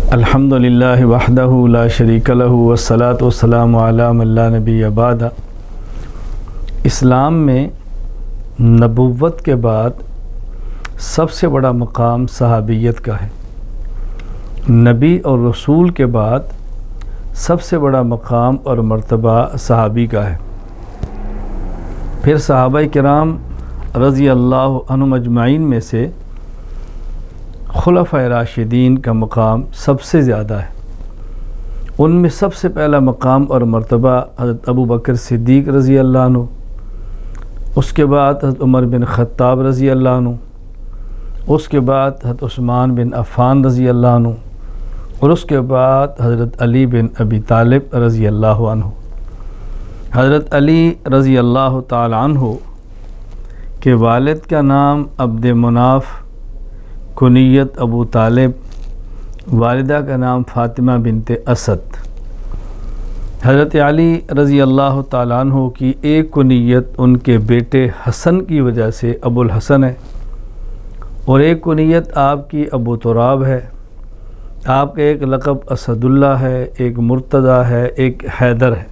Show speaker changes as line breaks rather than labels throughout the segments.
الحمدللہ وحدہ لا شریک لہ والصلاۃ والسلام علی من لا نبی بعد۔ اسلام میں نبوت کے بعد سب سے بڑا مقام صحابیت کا ہے۔ نبی اور رسول کے بعد سب سے بڑا مقام اور مرتبہ صحابی کا ہے۔ پھر صحابہ کرام رضی اللہ عنہم اجمعین میں سے خلفائے راشدین کا مقام سب سے زیادہ ہے۔ ان میں سب سے پہلا مقام اور مرتبہ حضرت ابو بکر صدیق رضی اللہ عنہ، اس کے بعد حضرت عمر بن خطاب رضی اللہ عنہ، اس کے بعد حضرت عثمان بن عفان رضی اللہ عنہ، اور اس کے بعد حضرت علی بن ابی طالب رضی اللہ عنہ۔ حضرت علی رضی اللہ تعالی عنہ کے والد کا نام عبد مناف، کنیت ابو طالب، والدہ کا نام فاطمہ بنت اسد۔ حضرت علی رضی اللہ تعالیٰ عنہ کی ایک کنیت ان کے بیٹے حسن کی وجہ سے ابو الحسن ہے، اور ایک کنیت آپ کی ابو تراب ہے۔ آپ کا ایک لقب اسد اللہ ہے، ایک مرتضیٰ ہے، ایک حیدر ہے۔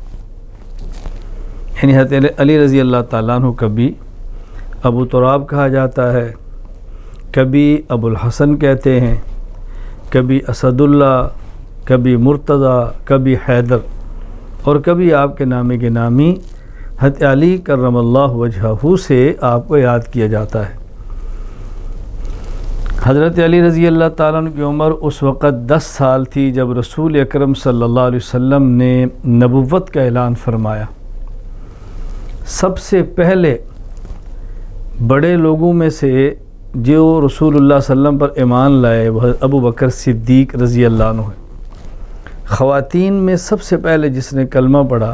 یعنی حضرت علی رضی اللہ تعالیٰ عنہ کبھی ابو تراب کہا جاتا ہے، کبھی ابو الحسن کہتے ہیں، کبھی اسد اللہ، کبھی مرتضیٰ، کبھی حیدر، اور کبھی آپ کے نام کے نامی حضرت علی کرم اللہ وجہہ سے آپ کو یاد کیا جاتا ہے۔ حضرت علی رضی اللہ تعالیٰ عنہ کی عمر اس وقت 10 سال تھی جب رسول اکرم صلی اللہ علیہ وسلم نے نبوت کا اعلان فرمایا۔ سب سے پہلے بڑے لوگوں میں سے جو رسول اللہ صلی اللہ علیہ وسلم پر ایمان لائے وہ ابو بکر صدیق رضی اللہ عنہ ہے۔ خواتین میں سب سے پہلے جس نے کلمہ پڑھا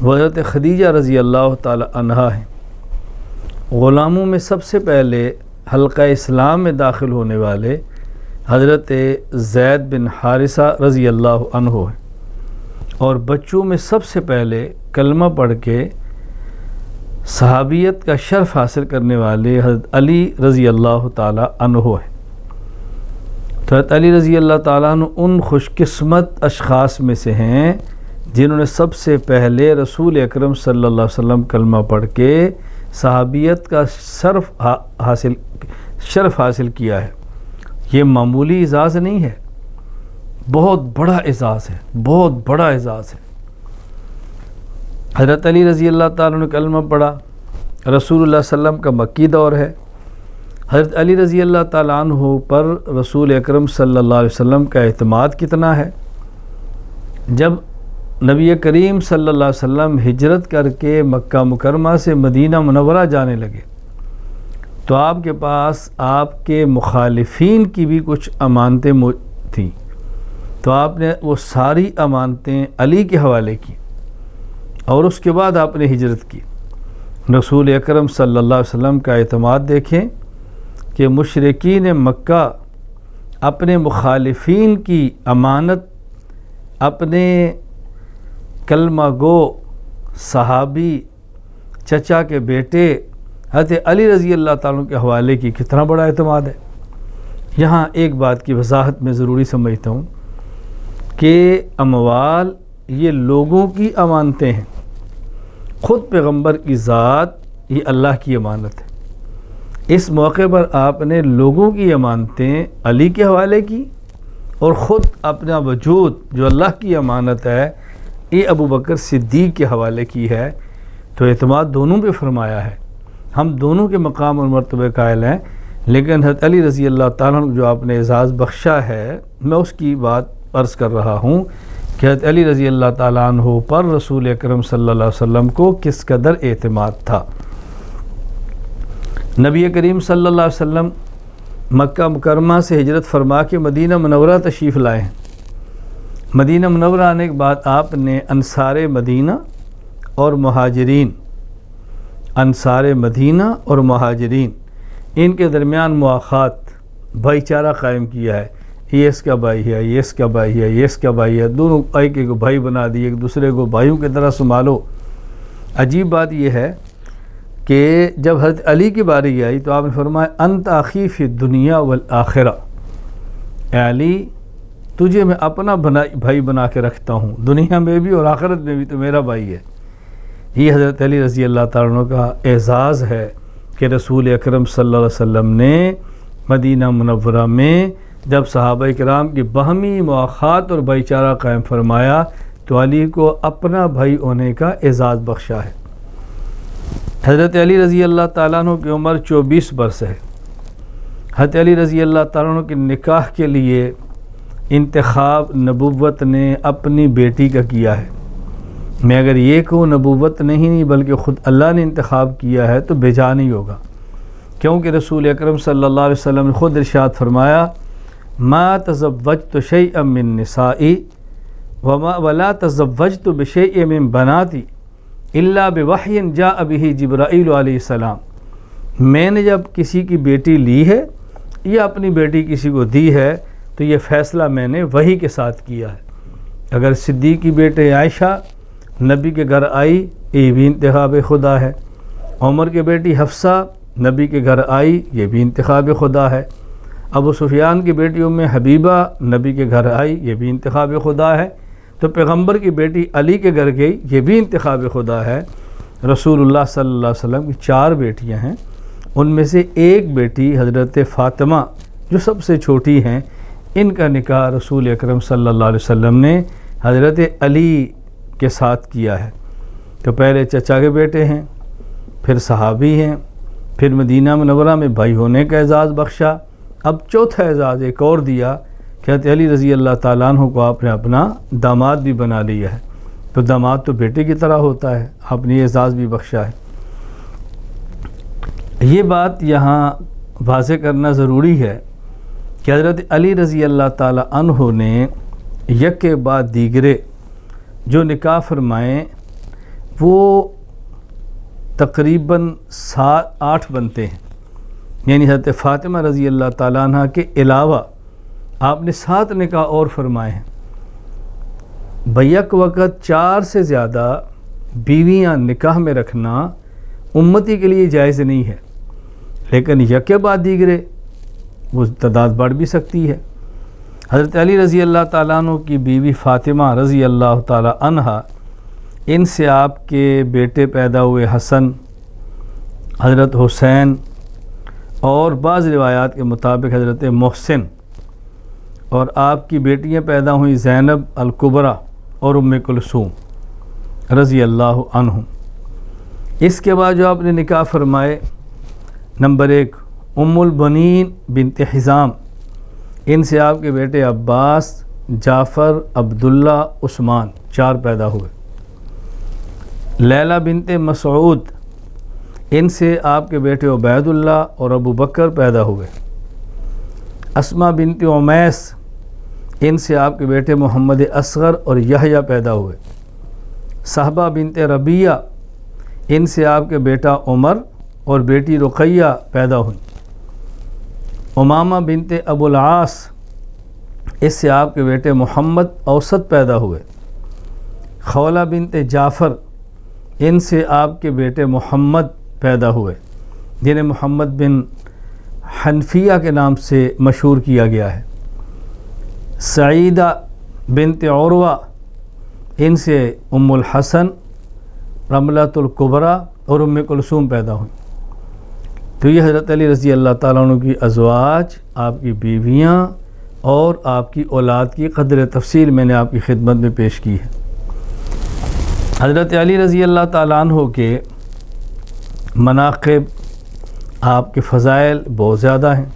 وہ حضرت خدیجہ رضی اللہ تعالی عنہا ہے۔ غلاموں میں سب سے پہلے حلقہ اسلام میں داخل ہونے والے حضرت زید بن حارثہ رضی اللہ عنہ ہے، اور بچوں میں سب سے پہلے کلمہ پڑھ کے صحابیت کا شرف حاصل کرنے والے حضرت علی رضی اللہ تعالی عنہ ہے۔ تو حضرت علی رضی اللہ تعالیٰ عنہ ان خوش قسمت اشخاص میں سے ہیں جنہوں نے سب سے پہلے رسول اکرم صلی اللہ علیہ وسلم کلمہ پڑھ کے صحابیت کا شرف حاصل کیا ہے۔ یہ معمولی اعزاز نہیں ہے، بہت بڑا اعزاز ہے، بہت بڑا اعزاز ہے۔ حضرت علی رضی اللہ تعالیٰ نے کلمہ پڑھا، رسول اللہ صلی اللہ علیہ وسلم کا مکی دور ہے۔ حضرت علی رضی اللہ تعالیٰ عنہ پر رسول اکرم صلی اللہ علیہ وسلم کا اعتماد کتنا ہے۔ جب نبی کریم صلی اللہ علیہ وسلم ہجرت کر کے مکہ مکرمہ سے مدینہ منورہ جانے لگے تو آپ کے پاس آپ کے مخالفین کی بھی کچھ امانتیں تھیں، تو آپ نے وہ ساری امانتیں علی کے حوالے کی، اور اس کے بعد آپ نے ہجرت کی۔ رسول اکرم صلی اللہ علیہ وسلم کا اعتماد دیکھیں کہ مشرکین مکہ اپنے مخالفین کی امانت اپنے کلمہ گو صحابی چچا کے بیٹے حضرت علی رضی اللہ تعالیٰ کے حوالے کی کتنا بڑا اعتماد ہے۔ یہاں ایک بات کی وضاحت میں ضروری سمجھتا ہوں کہ اموال یہ لوگوں کی امانتیں ہیں، خود پیغمبر کی ذات یہ اللہ کی امانت ہے۔ اس موقع پر آپ نے لوگوں کی امانتیں علی کے حوالے کی، اور خود اپنا وجود جو اللہ کی امانت ہے یہ ابو بکر صدیق کے حوالے کی ہے۔ تو اعتماد دونوں پہ فرمایا ہے، ہم دونوں کے مقام اور مرتبہ قائل ہیں، لیکن حضرت علی رضی اللہ تعالیٰ عنہ جو آپ نے اعزاز بخشا ہے میں اس کی بات عرض کر رہا ہوں کہ حضرت علی رضی اللہ تعالیٰ عنہ پر رسول اکرم صلی اللہ علیہ وسلم کو کس قدر اعتماد تھا۔ نبی کریم صلی اللہ علیہ وسلم مکہ مکرمہ سے ہجرت فرما کے مدینہ منورہ تشریف لائے ہیں۔ مدینہ منورہ آنے کے بعد آپ نے انصار مدینہ اور مہاجرین، انصار مدینہ اور مہاجرین ان کے درمیان مواخات، بھائی چارہ قائم کیا ہے۔ یہ اس کا بھائی ہے، یہ اس کا بھائی ہے، یہ اس کا بھائی ہے، دونوں ایک ایک بھائی بنا دیے، ایک دوسرے کو بھائیوں کی طرح سنبھالو۔ عجیب بات یہ ہے کہ جب حضرت علی کی باری آئی تو آپ نے فرمایا انت اخی فی الدنیا والآخرہ، اے علی تجھے میں اپنا بھائی بنا کے رکھتا ہوں، دنیا میں بھی اور آخرت میں بھی تو میرا بھائی ہے۔ یہ حضرت علی رضی اللہ تعالیٰ عنہ کا اعزاز ہے کہ رسول اکرم صلی اللہ علیہ وسلم نے مدینہ منورہ میں جب صحابہ کرام کی باہمی مواخات اور بھائی چارہ قائم فرمایا تو علی کو اپنا بھائی ہونے کا اعزاز بخشا ہے۔ حضرت علی رضی اللہ تعالیٰ عنہ کی عمر 24 برس ہے۔ حضرت علی رضی اللہ تعالیٰ عنہ کے نکاح کے لیے انتخاب نبوت نے اپنی بیٹی کا کیا ہے۔ میں اگر یہ کہوں نبوت نہیں بلکہ خود اللہ نے انتخاب کیا ہے تو بے جا نہیں ہوگا، کیونکہ رسول اکرم صلی اللہ علیہ وسلم نے خود ارشاد فرمایا ما تزوجت شیئا من نسائی ولا تزوجت بشیء من بناتی الا بوحی جاء به جبرائیل علیہ السلام۔ میں نے جب کسی کی بیٹی لی ہے یا اپنی بیٹی کسی کو دی ہے تو یہ فیصلہ میں نے وحی کے ساتھ کیا ہے۔ اگر صدیق کی بیٹے عائشہ نبی کے گھر آئی یہ بھی انتخاب خدا ہے، عمر کی بیٹی حفصہ نبی کے گھر آئی یہ بھی انتخاب خدا ہے، ابو سفیان کی بیٹی ام حبیبہ نبی کے گھر آئی یہ بھی انتخاب خدا ہے، تو پیغمبر کی بیٹی علی کے گھر گئی یہ بھی انتخاب خدا ہے۔ رسول اللہ صلی اللہ علیہ وسلم کی 4 بیٹیاں ہیں، ان میں سے ایک بیٹی حضرت فاطمہ جو سب سے چھوٹی ہیں، ان کا نکاح رسول اکرم صلی اللہ علیہ وسلم نے حضرت علی کے ساتھ کیا ہے۔ تو پہلے چچا کے بیٹے ہیں، پھر صحابی ہیں، پھر مدینہ منورہ میں بھائی ہونے کا اعزاز بخشا، اب چوتھا اعزاز ایک اور دیا کہ حضرت علی رضی اللہ تعالیٰ عنہ کو آپ نے اپنا داماد بھی بنا لیا ہے۔ تو داماد تو بیٹے کی طرح ہوتا ہے، آپ نے اعزاز بھی بخشا ہے۔ یہ بات یہاں واضح کرنا ضروری ہے کہ حضرت علی رضی اللہ تعالیٰ عنہ نے یک کے بعد دیگرے جو نکاح فرمائیں وہ تقریباً 7-8 بنتے ہیں، یعنی حضرت فاطمہ رضی اللہ تعالیٰ عنہ کے علاوہ آپ نے 7 نکاح اور فرمائے ہیں۔ بیک وقت 4 سے زیادہ بیویاں نکاح میں رکھنا امتی کے لیے جائز نہیں ہے، لیکن یک بعد دیگرے وہ تعداد بڑھ بھی سکتی ہے۔ حضرت علی رضی اللہ تعالیٰ عنہ کی بیوی فاطمہ رضی اللہ تعالیٰ عنہ، ان سے آپ کے بیٹے پیدا ہوئے حسن، حضرت حسین، اور بعض روایات کے مطابق حضرت محسن، اور آپ کی بیٹیاں پیدا ہوئیں زینب الکبریٰ اور ام کلثوم رضی اللہ عنہم۔ اس کے بعد جو آپ نے نکاح فرمائے، نمبر 1 ام البنین بنت حزام، ان سے آپ کے بیٹے عباس، جعفر، عبداللہ، عثمان 4 پیدا ہوئے۔ لیلہ بنت مسعود، ان سے آپ کے بیٹے عبید اللہ اور ابو بکر پیدا ہوئے۔ اسماء بنت عمیس، ان سے آپ کے بیٹے محمد اصغر اور یحییٰ پیدا ہوئے۔ صحبہ بنت ربیعہ، ان سے آپ کے بیٹا عمر اور بیٹی رقیہ پیدا ہوئیں۔ امامہ بنت ابو العاص، اس سے آپ کے بیٹے محمد اوسط پیدا ہوئے۔ خولہ بنت جعفر، ان سے آپ کے بیٹے محمد پیدا ہوئے، جنہیں محمد بن حنفیہ کے نام سے مشہور کیا گیا ہے۔ سعیدہ بنت عروہ، ان سے ام الحسن، رملۃ الکبریٰ اور ام کلثوم پیدا ہوئیں۔ تو یہ حضرت علی رضی اللہ تعالیٰ عنہ کی ازواج، آپ کی بیویاں اور آپ کی اولاد کی قدر تفصیل میں نے آپ کی خدمت میں پیش کی ہے۔ حضرت علی رضی اللہ تعالیٰ عنہ کے مناقب، آپ کے فضائل بہت زیادہ ہیں،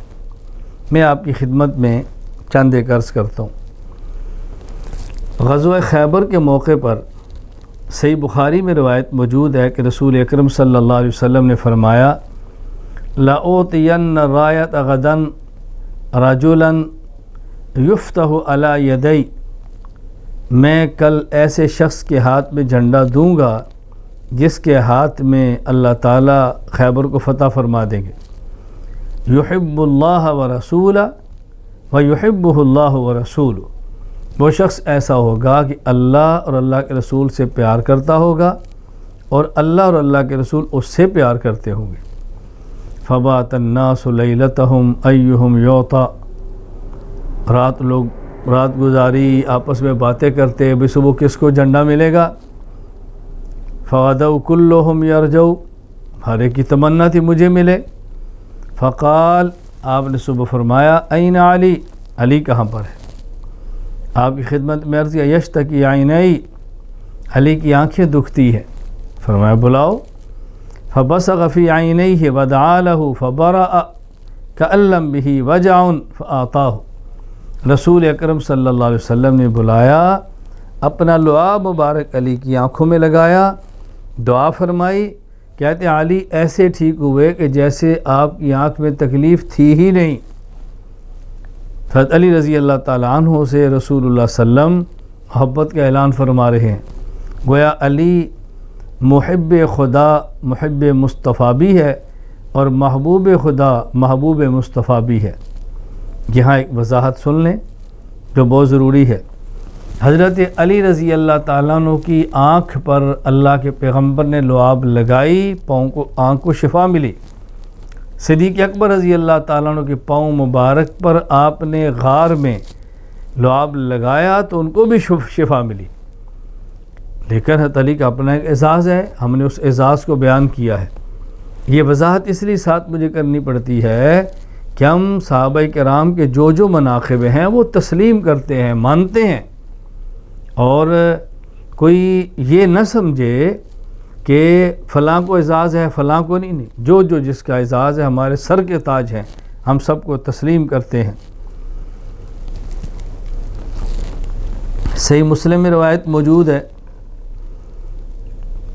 میں آپ کی خدمت میں چند ایک عرض کرتا ہوں۔ غزوہ خیبر کے موقع پر صحیح بخاری میں روایت موجود ہے کہ رسول اکرم صلی اللہ علیہ وسلم نے فرمایا لَأُعْطِيَنَّ الرَّایَةَ غَدًا رَجُلًا يُفْتَحُ عَلَى يَدَيْ، میں کل ایسے شخص کے ہاتھ میں جھنڈا دوں گا جس کے ہاتھ میں اللہ تعالیٰ خیبر کو فتح فرما دیں گے۔ يُحِبُّ اللَّهَ وَرَسُولَهُ وَيُحِبُّهُ اللَّهُ وَرَسُولُهُ، وہ شخص ایسا ہوگا کہ اللہ اور اللہ کے رسول سے پیار کرتا ہوگا اور اللہ اور اللہ کے رسول اس سے پیار کرتے ہوں گے۔ فبات الناس لیلتہم ایہم یعطا، رات لوگ رات گزاری، آپس میں باتیں کرتے، بھی صبح کس کو جھنڈا ملے گا. فغدوا كلهم يرجوا، ہر ایک کی تمنا تھی مجھے ملے. فقال، آپ نے صبح فرمایا این علی، علی کہاں پر ہے؟ آپ کی خدمت میں عرض کیا یشتکی عینی، علی کی آنکھیں دکھتی ہے. فرمایا بلاؤ. فبصق فی عینیہ ودعا لہ فبرأ کأن لم بہ وجع فأعطاہ. رسول اکرم صلی اللہ علیہ وسلم نے بلایا، اپنا لعاب مبارک علی کی آنکھوں میں لگایا، دعا فرمائی. کہتے ہیں علی ایسے ٹھیک ہوئے کہ جیسے آپ کی آنکھ میں تکلیف تھی ہی نہیں. حضرت علی رضی اللہ تعالیٰ عنہ سے رسول اللہ صلی اللہ علیہ وسلم محبت کا اعلان فرما رہے ہیں. گویا علی محب خدا محب مصطفیٰ بھی ہے اور محبوب خدا محبوب مصطفیٰ بھی ہے. یہاں ایک وضاحت سن لیں جو بہت ضروری ہے. حضرت علی رضی اللہ تعالیٰ عنہ کی آنکھ پر اللہ کے پیغمبر نے لعاب لگائی، پاؤں کو آنکھ کو شفا ملی. صدیق اکبر رضی اللہ تعالیٰ عنہ کے پاؤں مبارک پر آپ نے غار میں لعاب لگایا تو ان کو بھی شفا ملی. لیکن حضرت علی کا اپنا ایک اعزاز ہے، ہم نے اس اعزاز کو بیان کیا ہے. یہ وضاحت اس لیے ساتھ مجھے کرنی پڑتی ہے کہ ہم صحابہ کرام کے جو مناقب ہیں وہ تسلیم کرتے ہیں، مانتے ہیں، اور کوئی یہ نہ سمجھے کہ فلاں کو اعزاز ہے فلاں کو نہیں. جو جس کا اعزاز ہے ہمارے سر کے تاج ہیں، ہم سب کو تسلیم کرتے ہیں. صحیح مسلم میں روایت موجود ہے.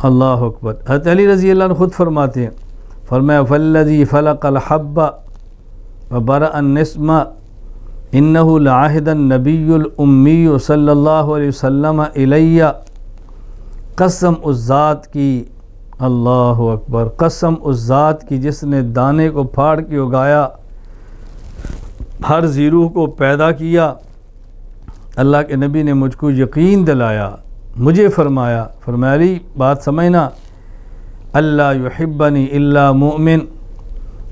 اللہ اکبر. حضرت علی رضی اللہ عنہ خود فرماتے ہیں، فرمایا فالذی فلق الحب وبرأ النسم انہ لعہد النبی الامی صلی اللہ علیہ وسلم الی، قسم اس ذات کی، اللہ اکبر، قسم اس ذات کی جس نے دانے کو پھاڑ کے اگایا، ہر زیروح کو پیدا کیا. اللہ کے نبی نے مجھ کو یقین دلایا، مجھے فرمایا علی بات سمجھنا، اللہ یحبنی الا مؤمن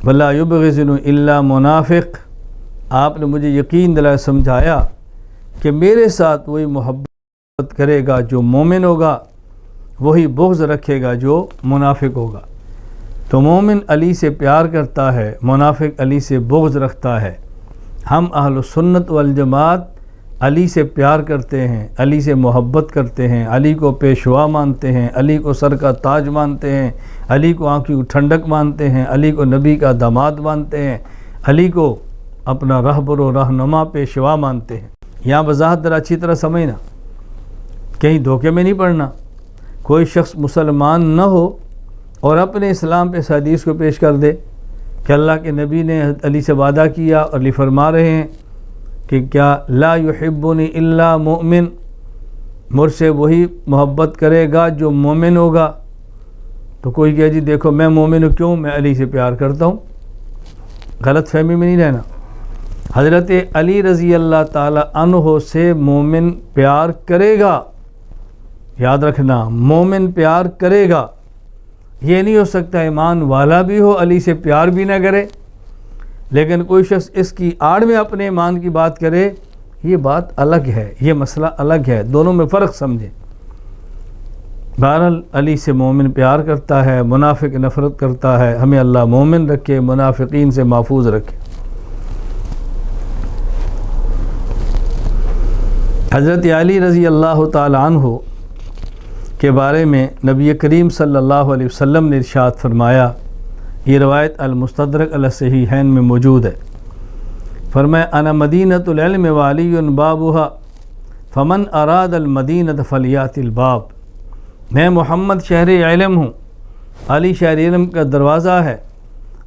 ولا یبغضنی الا منافق. آپ نے مجھے یقین دلایا، سمجھایا کہ میرے ساتھ وہی محبت کرے گا جو مومن ہوگا، وہی بغض رکھے گا جو منافق ہوگا. تو مومن علی سے پیار کرتا ہے، منافق علی سے بغض رکھتا ہے. ہم اہل سنت والجماعت علی سے پیار کرتے ہیں، علی سے محبت کرتے ہیں، علی کو پیشوا مانتے ہیں، علی کو سر کا تاج مانتے ہیں، علی کو آنکھوں کی ٹھنڈک مانتے ہیں، علی کو نبی کا داماد مانتے ہیں، علی کو اپنا رہبر و رہنما پیشوا مانتے ہیں. یہاں وضاحت ذرا اچھی طرح سمجھنا، کہیں دھوکے میں نہیں پڑنا. کوئی شخص مسلمان نہ ہو اور اپنے اسلام پہ اس حدیث کو پیش کر دے کہ اللہ کے نبی نے علی سے وعدہ کیا اور علی فرما رہے ہیں کہ کیا لا یحبنی الا مؤمن، مجھ سے وہی محبت کرے گا جو مومن ہوگا. تو کوئی کہے جی دیکھو میں مومن ہوں، کیوں؟ میں علی سے پیار کرتا ہوں. غلط فہمی میں نہیں رہنا. حضرت علی رضی اللہ تعالی عنہ سے مومن پیار کرے گا، یاد رکھنا، مومن پیار کرے گا. یہ نہیں ہو سکتا ایمان والا بھی ہو علی سے پیار بھی نہ کرے. لیکن کوئی شخص اس کی آڑ میں اپنے ایمان کی بات کرے، یہ بات الگ ہے، یہ مسئلہ الگ ہے، دونوں میں فرق سمجھیں. بہرحال علی سے مومن پیار کرتا ہے، منافق نفرت کرتا ہے. ہمیں اللہ مومن رکھے، منافقین سے محفوظ رکھے. حضرت علی رضی اللہ تعالی عنہ کے بارے میں نبی کریم صلی اللہ علیہ وسلم نے ارشاد فرمایا، یہ روایت المستدرک علی الصحیحین میں موجود ہے. فرمایا انا مدینۃ العلم وعلی بابها فمن اراد المدینۃ فلیات الباب. میں محمد شہر علم ہوں، علی شہر علم کا دروازہ ہے.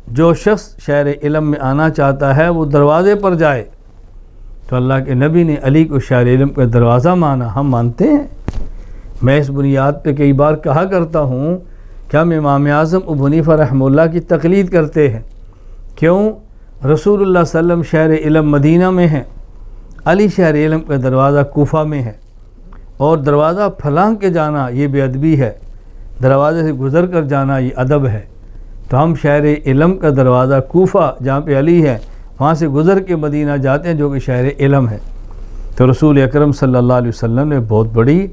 جو شخص شہر علم میں آنا چاہتا ہے وہ دروازے پر جائے. تو اللہ کے نبی نے علی کو شہر علم کا دروازہ مانا، ہم مانتے ہیں. میں اس بنیاد پہ کئی بار کہا کرتا ہوں کہ ہم امام اعظم ابو حنیفہ رحمہ اللہ کی تقلید کرتے ہیں. کیوں؟ رسول اللہ صلی اللہ علیہ وسلم شہر علم مدینہ میں ہیں، علی شہر علم کا دروازہ کوفہ میں ہے. اور دروازہ پھلانگ کے جانا یہ بے ادبی ہے، دروازے سے گزر کر جانا یہ ادب ہے. تو ہم شہر علم کا دروازہ کوفہ جہاں پہ علی ہے وہاں سے گزر کے مدینہ جاتے ہیں جو کہ شہر علم ہے. تو رسول اکرم صلی اللہ علیہ وسلم نے بہت بڑی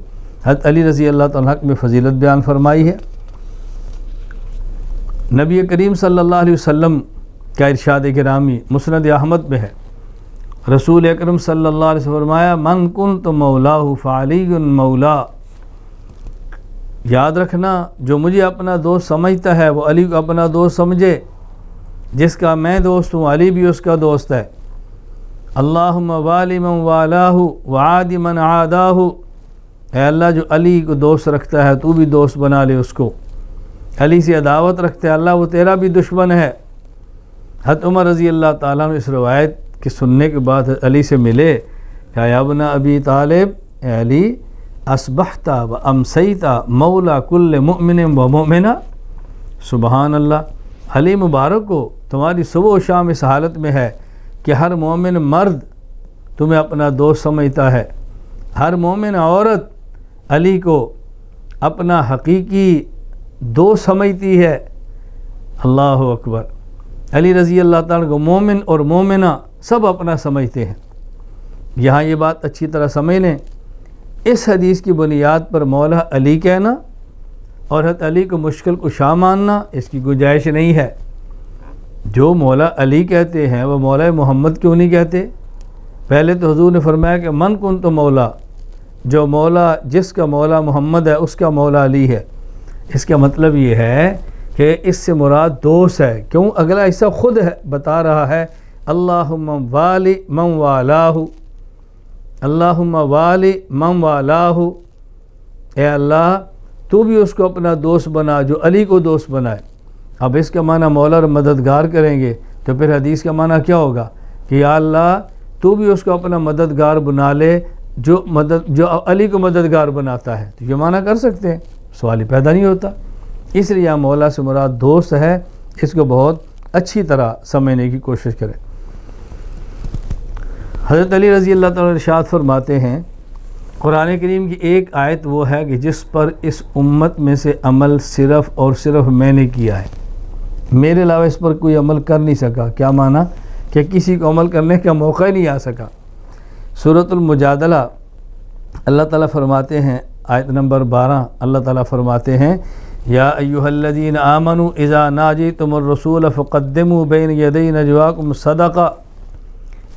حضرت علی رضی اللہ تعالیٰ عنہ میں فضیلت بیان فرمائی ہے۔ نبی کریم صلی اللہ علیہ وسلم کا ارشاد گرامی مسند احمد میں ہے، رسول اکرم صلی اللہ علیہ وسلم فرمایا من کنت مولاہ فعلی مولا، یاد رکھنا جو مجھے اپنا دوست سمجھتا ہے وہ علی کو اپنا دوست سمجھے، جس کا میں دوست ہوں علی بھی اس کا دوست ہے۔ اللہم والی من والاہ وعادی من عاداہ، اے اللہ جو علی کو دوست رکھتا ہے تو بھی دوست بنا لے اس کو، علی سے عداوت رکھتے اللہ وہ تیرا بھی دشمن ہے۔ حضرت عمر رضی اللہ تعالیٰ نے اس روایت کے سننے کے بعد علی سے ملے کہ یا ابن ابی طالب، اے علی اصبحت و امسیت مولا کل مؤمن و مؤمنہ، سبحان اللہ، علی مبارک کو تمہاری صبح و شام اس حالت میں ہے کہ ہر مومن مرد تمہیں اپنا دوست سمجھتا ہے، ہر مومن عورت علی کو اپنا حقیقی دوست سمجھتی ہے۔ اللہ اکبر، علی رضی اللہ تعالیٰ کو مومن اور مومنہ سب اپنا سمجھتے ہیں۔ یہاں یہ بات اچھی طرح سمجھ لیں، اس حدیث کی بنیاد پر مولا علی کہنا اور حضرت علی کو مشکل کشا ماننا اس کی گنجائش نہیں ہے۔ جو مولا علی کہتے ہیں وہ مولا محمد کیوں نہیں کہتے؟ پہلے تو حضور نے فرمایا کہ من کن تو مولا، جو مولا جس کا مولا محمد ہے اس کا مولا علی ہے۔ اس کا مطلب یہ ہے کہ اس سے مراد دوست ہے، کیوں؟ اگلا حصہ خود ہے بتا رہا ہے اللہم والی من والاہ، اللہم والی من والاہ، اے اللہ تو بھی اس کو اپنا دوست بنا جو علی کو دوست بنائے۔ اب اس کا معنی مولا اور مددگار کریں گے تو پھر حدیث کا معنی کیا ہوگا کہ یا اللہ تو بھی اس کو اپنا مددگار بنا لے جو علی کو مددگار بناتا ہے۔ تو یہ معنی کر سکتے ہیں، سوال ہی پیدا نہیں ہوتا۔ اس لیے یہاں مولا سے مراد دوست ہے، اس کو بہت اچھی طرح سمجھنے کی کوشش کریں۔ حضرت علی رضی اللہ تعالیٰ ارشاد فرماتے ہیں قرآن کریم کی ایک آیت وہ ہے کہ جس پر اس امت میں سے عمل صرف اور صرف میں نے کیا ہے، میرے علاوہ اس پر کوئی عمل کر نہیں سکا۔ کیا معنی؟ کہ کسی کو عمل کرنے کا موقع ہی نہیں آ سکا۔ سورۃ المجادلہ اللہ تعالیٰ فرماتے ہیں آیت نمبر 12، اللہ تعالیٰ فرماتے ہیں یا ایھا الذین آمنوا اذا ناجیتم الرسول فقدموا بین یدی نجواکم صدقہ،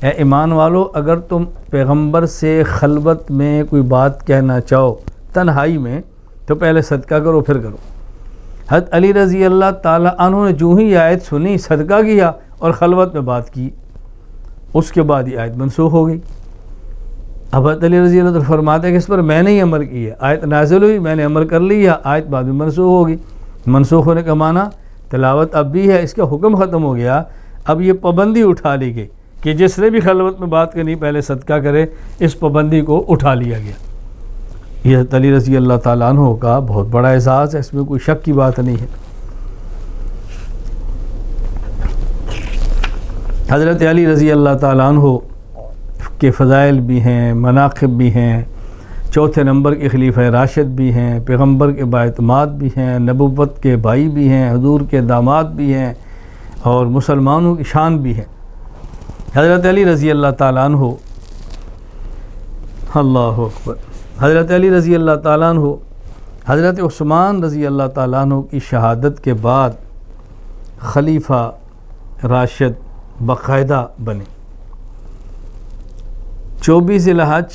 اے ایمان والو اگر تم پیغمبر سے خلوت میں کوئی بات کہنا چاہو تنہائی میں تو پہلے صدقہ کرو پھر کرو۔ حضرت علی رضی اللہ تعالیٰ عنہ نے جو ہی آیت سنی صدقہ کیا اور خلوت میں بات کی، اس کے بعد یہ آیت منسوخ ہو گئی۔ اب حضرت علی رضی اللہ تعالیٰ فرماتے ہیں کہ اس پر میں نے ہی عمل کیا، آیت نازل ہوئی میں نے عمل کر لیا، آیت بعد میں منسوخ ہوگی۔ منسوخ ہونے کا معنی تلاوت اب بھی ہے، اس کا حکم ختم ہو گیا، اب یہ پابندی اٹھا لی گئی کہ جس نے بھی خلوت میں بات کرنی پہلے صدقہ کرے، اس پابندی کو اٹھا لیا گیا۔ یہ حضرت علی رضی اللہ تعالیٰ عنہ کا بہت بڑا اعزاز ہے، اس میں کوئی شک کی بات نہیں ہے۔ حضرت علی رضی اللہ تعالیٰ عنہ کے فضائل بھی ہیں، مناقب بھی ہیں، چوتھے نمبر کے خلیفہ راشد بھی ہیں، پیغمبر کے بااعتماد بھی ہیں، نبوت کے بھائی بھی ہیں، حضور کے داماد بھی ہیں، اور مسلمانوں کی شان بھی ہیں۔ حضرت علی رضی اللہ تعالیٰ عنہ، اللہ اکبر، حضرت علی رضی اللہ تعالیٰ عنہ حضرت عثمان رضی اللہ تعالیٰ عنہ کی شہادت کے بعد خلیفہ راشد باقاعدہ بنے۔ 24 ذی الحج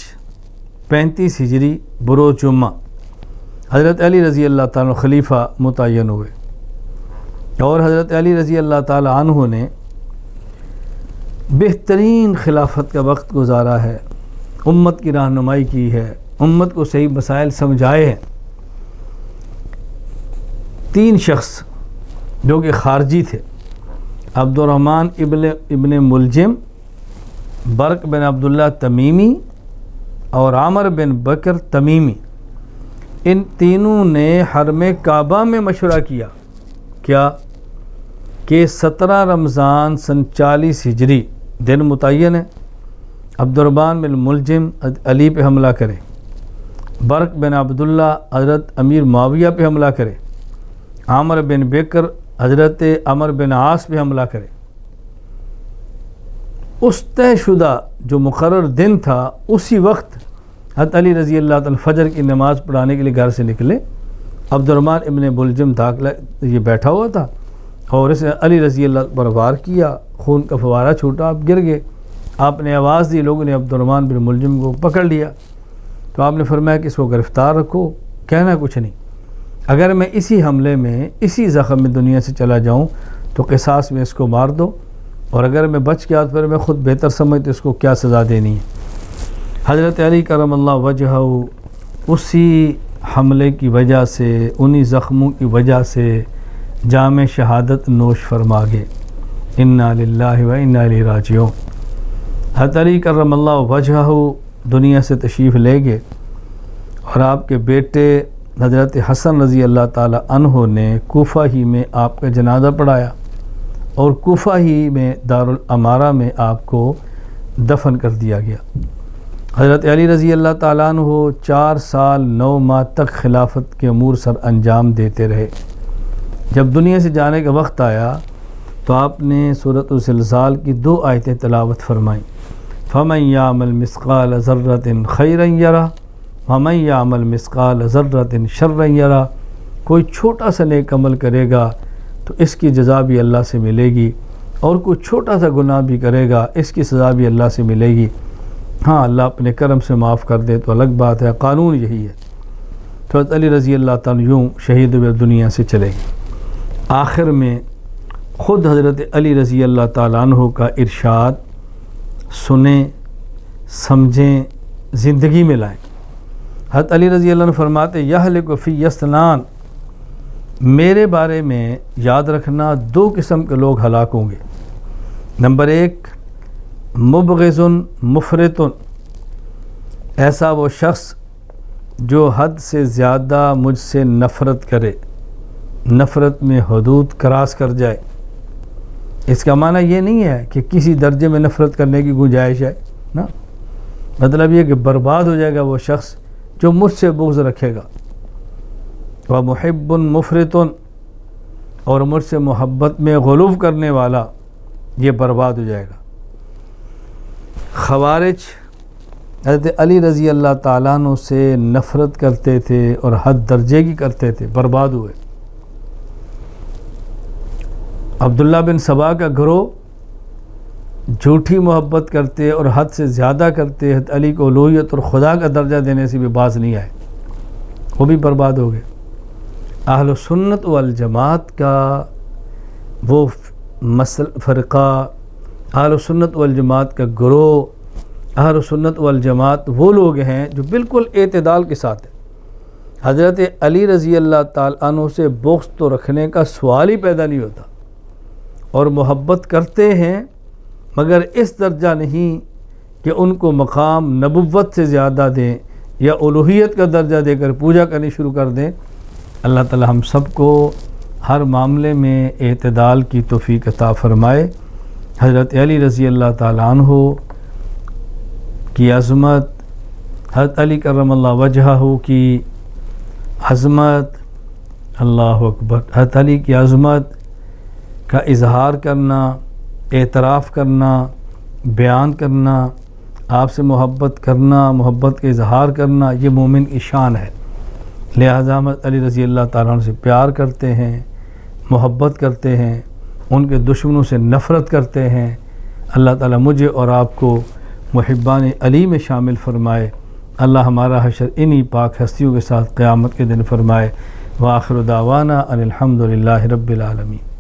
35 ہجری بروز جمعہ حضرت علی رضی اللہ تعالیٰ عنہ خلیفہ متعین ہوئے، اور حضرت علی رضی اللہ تعالیٰ عنہ نے بہترین خلافت کا وقت گزارا ہے، امت کی رہنمائی کی ہے، امت کو صحیح مسائل سمجھائے ہیں۔ 3 شخص جو کہ خارجی تھے، عبد الرحمن ابن ملجم، برق بن عبداللہ تمیمی اور عامر بن بکر تمیمی، ان تینوں نے حرم کعبہ میں مشورہ کیا کیا کہ 17 رمضان سن 40 ہجری دن متعین ہے، عبد الرحمن بن ملجم علی پہ حملہ کرے، برق بن عبداللہ حضرت امیر معاویہ پہ حملہ کرے، عامر بن بکر حضرت عمر بن عاص پہ حملہ کرے۔ اس طے شدہ جو مقرر دن تھا اسی وقت حضرت علی رضی اللہ تعالیٰ فجر کی نماز پڑھانے کے لیے گھر سے نکلے. عبد الرحمن ابن ملجم داخلہ یہ بیٹھا ہوا تھا اور اس نے علی رضی اللہ پر وار کیا، خون کا فوارہ چھوٹا، آپ گر گئے. آپ نے آواز دی، لوگوں نے عبد الرحمن بن ملجم کو پکڑ لیا. تو آپ نے فرمایا کہ اس کو گرفتار رکھو، کہنا کچھ نہیں. اگر میں اسی حملے میں اسی زخم میں دنیا سے چلا جاؤں تو قصاص میں اس کو مار دو، اور اگر میں بچ گیا تو پھر میں خود بہتر سمجھتے اس کو کیا سزا دینی ہے. حضرت علی کرم اللہ وجہہ اسی حملے کی وجہ سے، انہی زخموں کی وجہ سے جام شہادت نوش فرما گئے. انا للہ و انا الیہ راجعون. حضرت علی کرم اللہ وجہہ دنیا سے تشریف لے گئے اور آپ کے بیٹے حضرت حسن رضی اللہ تعالی عنہ نے کوفہ ہی میں آپ کا جنازہ پڑھایا اور کوفہ ہی میں دارالامارہ میں آپ کو دفن کر دیا گیا. حضرت علی رضی اللہ تعالیٰ عنہ 4 سال 9 ماہ تک خلافت کے امور سر انجام دیتے رہے. جب دنیا سے جانے کا وقت آیا تو آپ نے سورۃ الزلزال کی 2 آیتیں تلاوت فرمائیں. فَمَن يَعْمَلْ مِثْقَالَ ذَرَّةٍ خَيْرًا يَرَهُ وَمَن يَعْمَلْ مِثْقَالَ ذَرَّةٍ شَرًّا يَرَهُ. کوئی چھوٹا سا نیک عمل کرے گا تو اس کی جزا بھی اللہ سے ملے گی، اور کوئی چھوٹا سا گناہ بھی کرے گا اس کی سزا بھی اللہ سے ملے گی. ہاں اللہ اپنے کرم سے معاف کر دے تو الگ بات ہے، قانون یہی ہے. تو حضرت علی رضی اللہ تعالیٰ یوں شہید ہوئے دنیا سے چلے گئے. آخر میں خود حضرت علی رضی اللہ تعالیٰ عنہ کا ارشاد سنیں، سمجھیں، زندگی میں لائیں. حضرت علی رضی اللہ عنہ فرماتے یہلک فی اثنان، میرے بارے میں یاد رکھنا 2 قسم کے لوگ ہلاک ہوں گے. نمبر 1 مبغض مفرط، ایسا وہ شخص جو حد سے زیادہ مجھ سے نفرت کرے، نفرت میں حدود کراس کر جائے. اس کا معنی یہ نہیں ہے کہ کسی درجے میں نفرت کرنے کی گنجائش ہے نا، مطلب یہ کہ برباد ہو جائے گا وہ شخص جو مجھ سے بغض رکھے گا. ومحب مفرط، اور مجھ سے محبت میں غلو کرنے والا یہ برباد ہو جائے گا. خوارج حضرت علی رضی اللہ تعالیٰ عنہ سے نفرت کرتے تھے اور حد درجے کی کرتے تھے، برباد ہوئے. عبداللہ بن سبا کا گروہ جھوٹی محبت کرتے اور حد سے زیادہ کرتے، حضرت علی کو الوہیت اور خدا کا درجہ دینے سے بھی باز نہیں آئے، وہ بھی برباد ہو گئے. اہل سنت والجماعت کا وہ فرقہ، اہل سنت والجماعت کا گروہ، اہل سنت والجماعت وہ لوگ ہیں جو بالکل اعتدال کے ساتھ ہیں. حضرت علی رضی اللہ تعالیٰ عنہ سے بغض تو رکھنے کا سوال ہی پیدا نہیں ہوتا، اور محبت کرتے ہیں مگر اس درجہ نہیں کہ ان کو مقام نبوت سے زیادہ دیں یا الوہیت کا درجہ دے کر پوجا کرنی شروع کر دیں. اللہ تعالی ہم سب کو ہر معاملے میں اعتدال کی توفیق عطا فرمائے. حضرت علی رضی اللہ تعالیٰ عنہ کی عظمت، حضرت علی کرم اللہ وجہہ کی عظمت، اللہ اکبر، حضرت علی کی عظمت کا اظہار کرنا، اعتراف کرنا، بیان کرنا، آپ سے محبت کرنا، محبت کا اظہار کرنا، یہ مومن کی شان ہے. لہذا حضرت علی رضی اللہ تعالیٰ عنہ سے پیار کرتے ہیں، محبت کرتے ہیں، ان کے دشمنوں سے نفرت کرتے ہیں. اللہ تعالیٰ مجھے اور آپ کو محبان علی میں شامل فرمائے. اللہ ہمارا حشر انہی پاک ہستیوں کے ساتھ قیامت کے دن فرمائے. وآخر دعوانا ان الحمد للہ رب العالمین.